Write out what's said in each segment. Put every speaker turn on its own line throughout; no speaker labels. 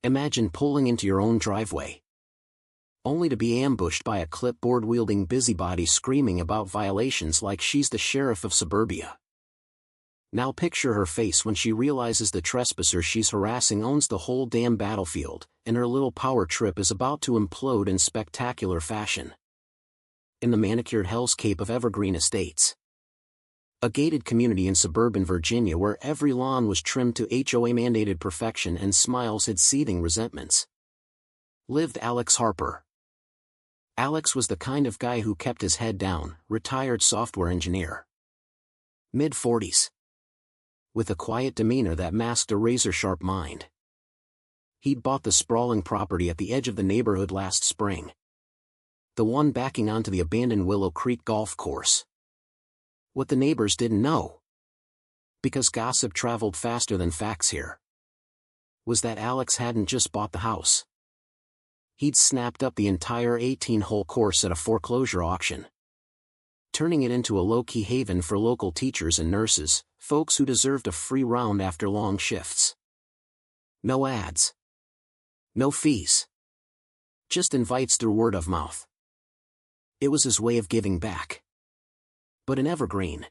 Imagine pulling into your own driveway, only to be ambushed by a clipboard-wielding busybody screaming about violations like she's the sheriff of suburbia. Now picture her face when she realizes the trespasser she's harassing owns the whole damn battlefield, and her little power trip is about to implode in spectacular fashion. In the manicured hellscape of Evergreen Estates, a gated community in suburban Virginia where every lawn was trimmed to HOA-mandated perfection and smiles hid seething resentments, lived Alex Harper. Alex was the kind of guy who kept his head down, retired software engineer. Mid-40s. With a quiet demeanor that masked a razor-sharp mind. He'd bought the sprawling property at the edge of the neighborhood last spring. The one backing onto the abandoned Willow Creek golf course. What the neighbors didn't know, because gossip traveled faster than facts here, was that Alex hadn't just bought the house. He'd snapped up the entire 18-hole course at a foreclosure auction, turning it into a low-key haven for local teachers and nurses, folks who deserved a free round after long shifts. No ads. No fees. Just invites through word of mouth. It was his way of giving back. But in Evergreen,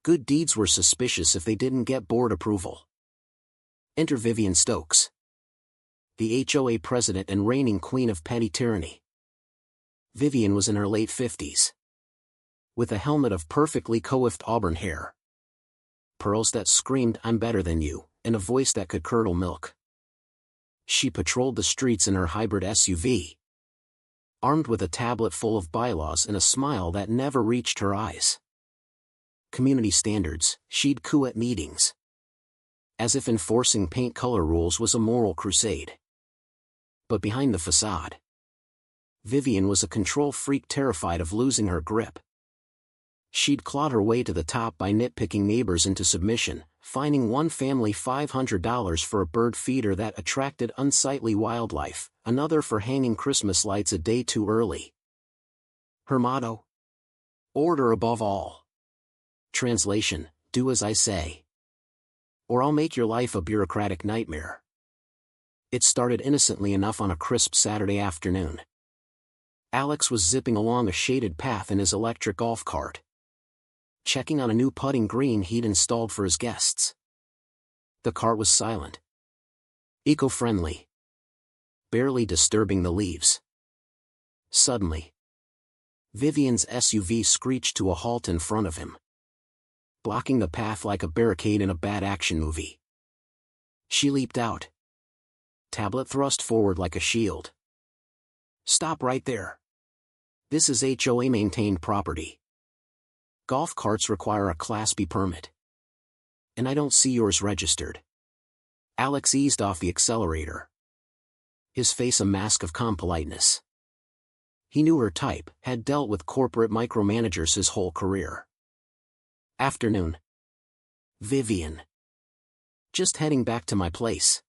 good deeds were suspicious if they didn't get board approval. Enter Vivian Stokes, the HOA president and reigning queen of petty tyranny. Vivian was in her late 50s, with a helmet of perfectly coiffed auburn hair, pearls that screamed "I'm better than you," and a voice that could curdle milk. She patrolled the streets in her hybrid SUV, armed with a tablet full of bylaws and a smile that never reached her eyes. Community standards, she'd coo at meetings, as if enforcing paint color rules was a moral crusade. But behind the facade, Vivian was a control freak terrified of losing her grip. She'd clawed her way to the top by nitpicking neighbors into submission, fining one family $500 for a bird feeder that attracted unsightly wildlife, another for hanging Christmas lights a day too early. Her motto? Order above all. Translation: do as I say, or I'll make your life a bureaucratic nightmare. It started innocently enough on a crisp Saturday afternoon. Alex was zipping along a shaded path in his electric golf cart, checking on a new putting green he'd installed for his guests. The cart was silent, eco-friendly, barely disturbing the leaves. Suddenly, Vivian's SUV screeched to a halt in front of him, blocking the path like a barricade in a bad action movie. She leaped out, tablet thrust forward like a shield. "Stop right there. This is HOA-maintained property. Golf carts require a Class B permit. And I don't see yours registered." Alex eased off the accelerator, his face a mask of calm politeness. He knew her type, had dealt with corporate micromanagers his whole career. Afternoon. Vivian. Just heading back to my place.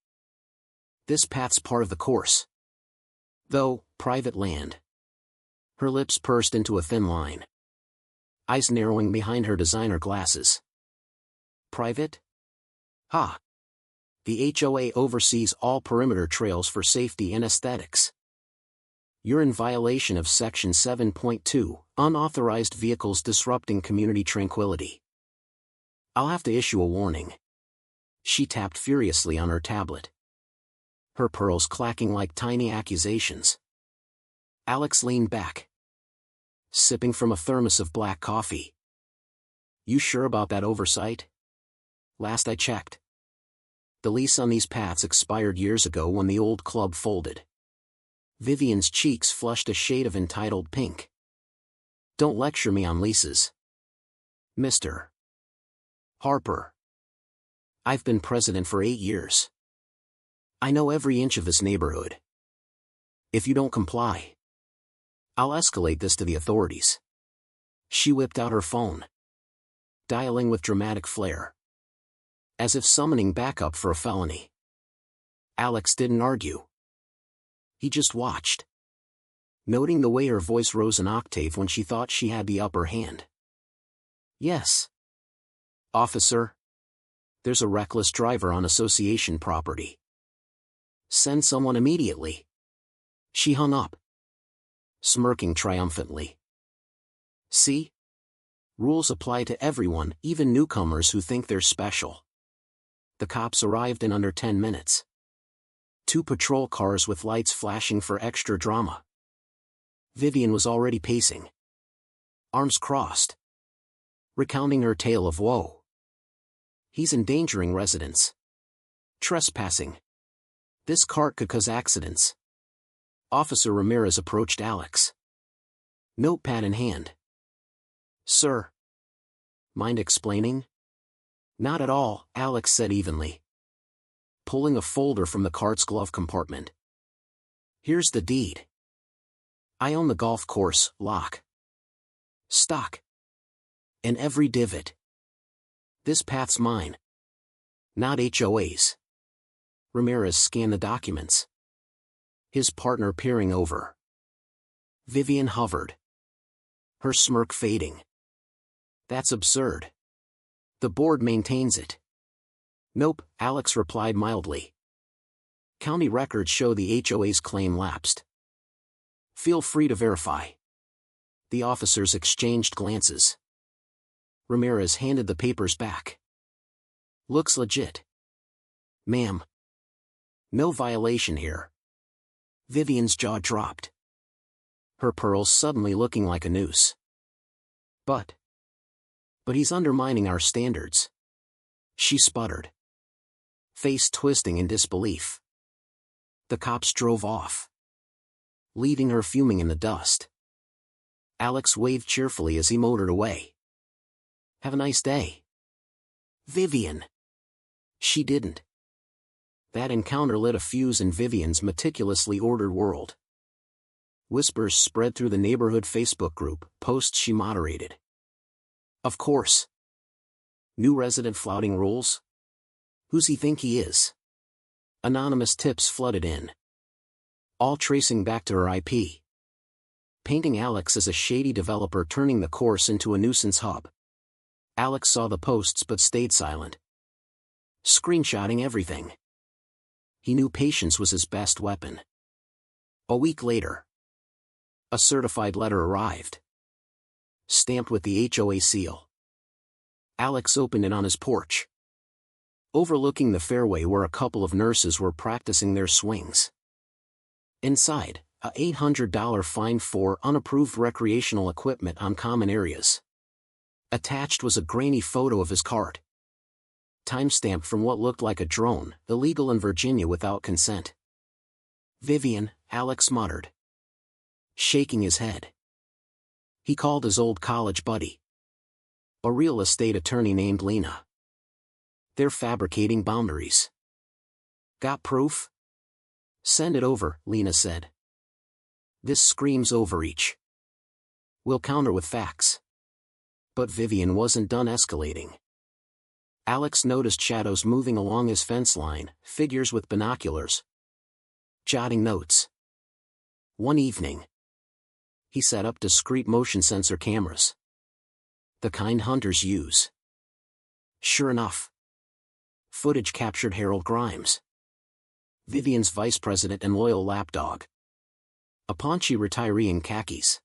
This path's part of the course, though private land. Her lips pursed into a thin line, eyes narrowing behind her designer glasses. Private? Ha! The HOA oversees all perimeter trails for safety and aesthetics. You're in violation of Section 7.2, unauthorized vehicles disrupting community tranquility. I'll have to issue a warning. She tapped furiously on her tablet, her pearls clacking like tiny accusations. Alex leaned back, sipping from a thermos of black coffee. "You sure about that oversight? Last I checked, the lease on these paths expired years ago when the old club folded." Vivian's cheeks flushed a shade of entitled pink. "Don't lecture me on leases, Mr. Harper. I've been president for 8 years. I know every inch of this neighborhood. If you don't comply, I'll escalate this to the authorities." She whipped out her phone, dialing with dramatic flair, as if summoning backup for a felony. Alex didn't argue. He just watched, noting the way her voice rose an octave when she thought she had the upper hand. "Yes, officer. There's a reckless driver on association property. Send someone immediately. She hung up, smirking triumphantly. See? Rules apply to everyone, even newcomers who think they're special. The cops arrived in under 10 minutes. 2 patrol cars with lights flashing for extra drama. Vivian was already pacing, arms crossed, recounting her tale of woe. He's endangering residents. Trespassing. This cart could cause accidents. Officer Ramirez approached Alex, notepad in hand. Sir. Mind explaining? Not at all, Alex said evenly, pulling a folder from the cart's glove compartment. Here's the deed. I own the golf course, lock, stock, and every divot. This path's mine, not HOA's. Ramirez scanned the documents, his partner peering over. Vivian hovered, her smirk fading. That's absurd. The board maintains it. Nope, Alex replied mildly. County records show the HOA's claim lapsed. Feel free to verify. The officers exchanged glances. Ramirez handed the papers back. Looks legit. Ma'am. No violation here. Vivian's jaw dropped, her pearls suddenly looking like a noose. But he's undermining our standards. She sputtered, face twisting in disbelief. The cops drove off, leaving her fuming in the dust. Alex waved cheerfully as he motored away. Have a nice day. Vivian. She didn't. That encounter lit a fuse in Vivian's meticulously ordered world. Whispers spread through the neighborhood Facebook group, posts she moderated. Of course. New resident flouting rules? Who's he think he is? Anonymous tips flooded in, all tracing back to her IP. Painting Alex as a shady developer turning the course into a nuisance hub. Alex saw the posts but stayed silent, screenshotting everything. He knew patience was his best weapon. A week later, a certified letter arrived, stamped with the HOA seal. Alex opened it on his porch, overlooking the fairway where a couple of nurses were practicing their swings. Inside, a $800 fine for unapproved recreational equipment on common areas. Attached was a grainy photo of his cart, timestamped from what looked like a drone, illegal in Virginia without consent. Vivian, Alex muttered, shaking his head. He called his old college buddy, a real estate attorney named Lena. They're fabricating boundaries. Got proof? Send it over, Lena said. This screams overreach. We'll counter with facts. But Vivian wasn't done escalating. Alex noticed shadows moving along his fence line, figures with binoculars, jotting notes. One evening, he set up discreet motion sensor cameras, the kind hunters use. Sure enough, footage captured Harold Grimes, Vivian's vice president and loyal lapdog, a paunchy retiree in khakis,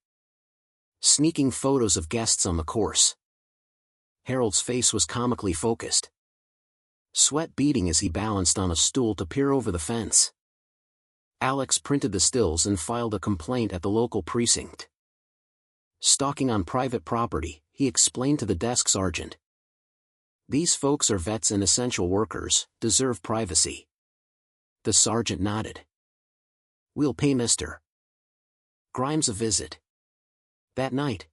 sneaking photos of guests on the course. Harold's face was comically focused, sweat beading as he balanced on a stool to peer over the fence. Alex printed the stills and filed a complaint at the local precinct. Stalking on private property, he explained to the desk sergeant. These folks are vets and essential workers, deserve privacy. The sergeant nodded. We'll pay Mr. Grimes a visit. That night,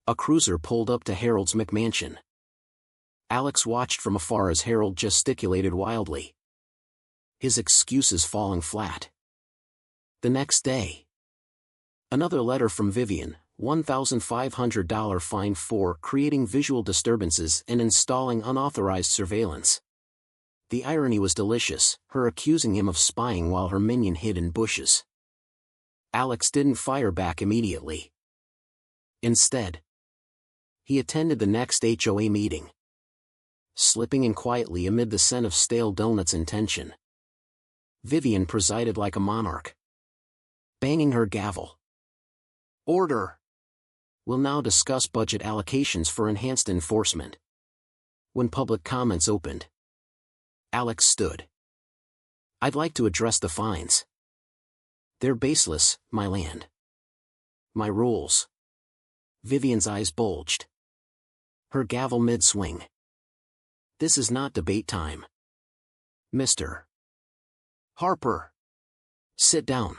a cruiser pulled up to Harold's McMansion. Alex watched from afar as Harold gesticulated wildly, his excuses falling flat. The next day, another letter from Vivian, $1,500 fine for creating visual disturbances and installing unauthorized surveillance. The irony was delicious, her accusing him of spying while her minion hid in bushes. Alex didn't fire back immediately. Instead, he attended the next HOA meeting, slipping in quietly amid the scent of stale donuts and tension. Vivian presided like a monarch, banging her gavel. Order! We'll now discuss budget allocations for enhanced enforcement. When public comments opened, Alex stood. I'd like to address the fines. They're baseless, my land. My rules. Vivian's eyes bulged, her gavel mid-swing. This is not debate time. Mr. Harper. Sit down.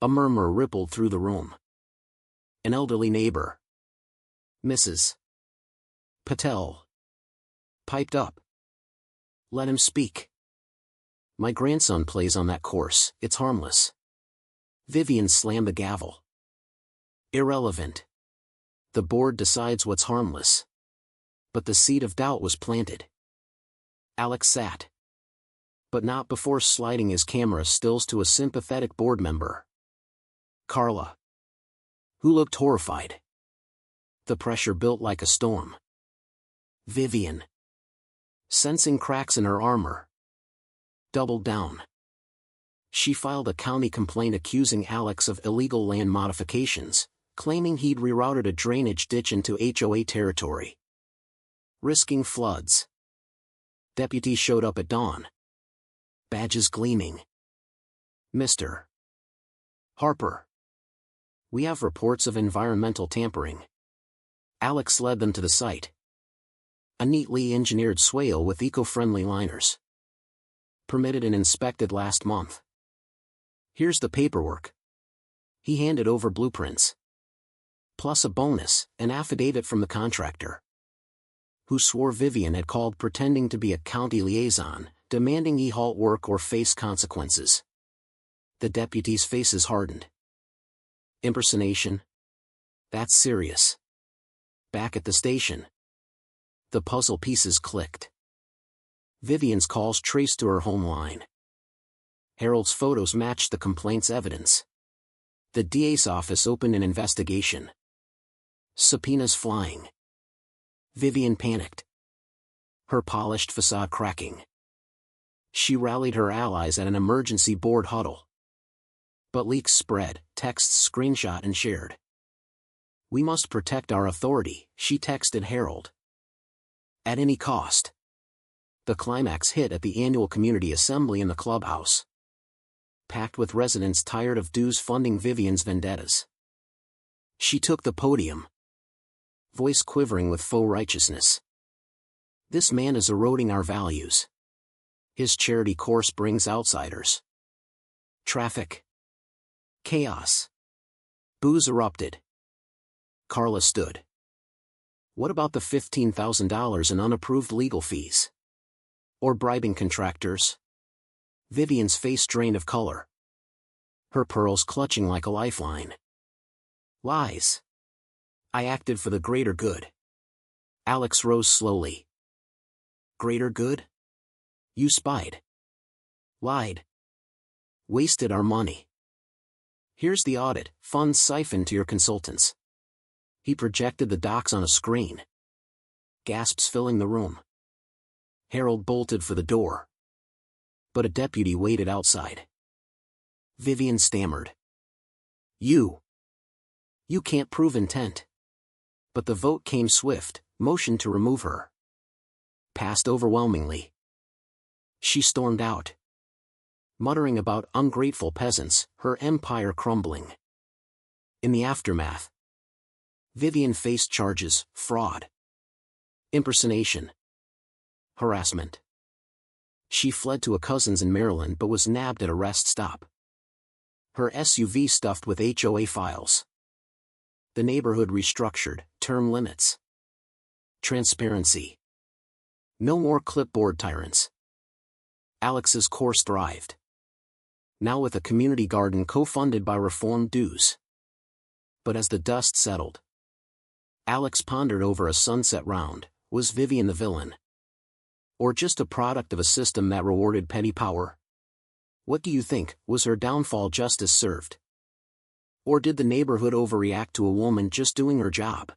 A murmur rippled through the room. An elderly neighbor, Mrs. Patel, piped up. Let him speak. My grandson plays on that course, it's harmless. Vivian slammed the gavel. Irrelevant. The board decides what's harmless. But the seed of doubt was planted. Alex sat. But not before sliding his camera stills to a sympathetic board member, Carla, who looked horrified. The pressure built like a storm. Vivian, sensing cracks in her armor, doubled down. She filed a county complaint accusing Alex of illegal land modifications, claiming he'd rerouted a drainage ditch into HOA territory, risking floods. Deputies showed up at dawn, badges gleaming. Mr. Harper, we have reports of environmental tampering. Alex led them to the site. A neatly engineered swale with eco-friendly liners. Permitted and inspected last month. Here's the paperwork. He handed over blueprints. Plus a bonus, an affidavit from the contractor, who swore Vivian had called pretending to be a county liaison, demanding he halt work or face consequences. The deputies' faces hardened. Impersonation? That's serious. Back at the station, the puzzle pieces clicked. Vivian's calls traced to her home line. Harold's photos matched the complaint's evidence. The DA's office opened an investigation. Subpoenas flying. Vivian panicked, her polished facade cracking. She rallied her allies at an emergency board huddle. But leaks spread, texts screenshot and shared. We must protect our authority, she texted Harold. At any cost. The climax hit at the annual community assembly in the clubhouse, packed with residents tired of dues funding Vivian's vendettas. She took the podium, voice quivering with faux righteousness. This man is eroding our values. His charity course brings outsiders. Traffic. Chaos. Boos erupted. Carla stood. What about the $15,000 in unapproved legal fees? Or bribing contractors? Vivian's face drained of color, her pearls clutching like a lifeline. Lies. I acted for the greater good. Alex rose slowly. Greater good? You spied. Lied. Wasted our money. Here's the audit, funds siphoned to your consultants. He projected the docs on a screen. Gasps filling the room. Harold bolted for the door. But a deputy waited outside. Vivian stammered. You can't prove intent. But the vote came swift, motion to remove her. Passed overwhelmingly. She stormed out, muttering about ungrateful peasants, her empire crumbling. In the aftermath, Vivian faced charges, fraud, impersonation, harassment. She fled to a cousin's in Maryland but was nabbed at a rest stop. Her SUV stuffed with HOA files. The neighborhood restructured, term limits. Transparency. No more clipboard tyrants. Alex's course thrived. Now with a community garden co-funded by reformed dues. But as the dust settled, Alex pondered over a sunset round. Was Vivian the villain? Or just a product of a system that rewarded petty power? What do you think, was her downfall justice served? Or did the neighborhood overreact to a woman just doing her job?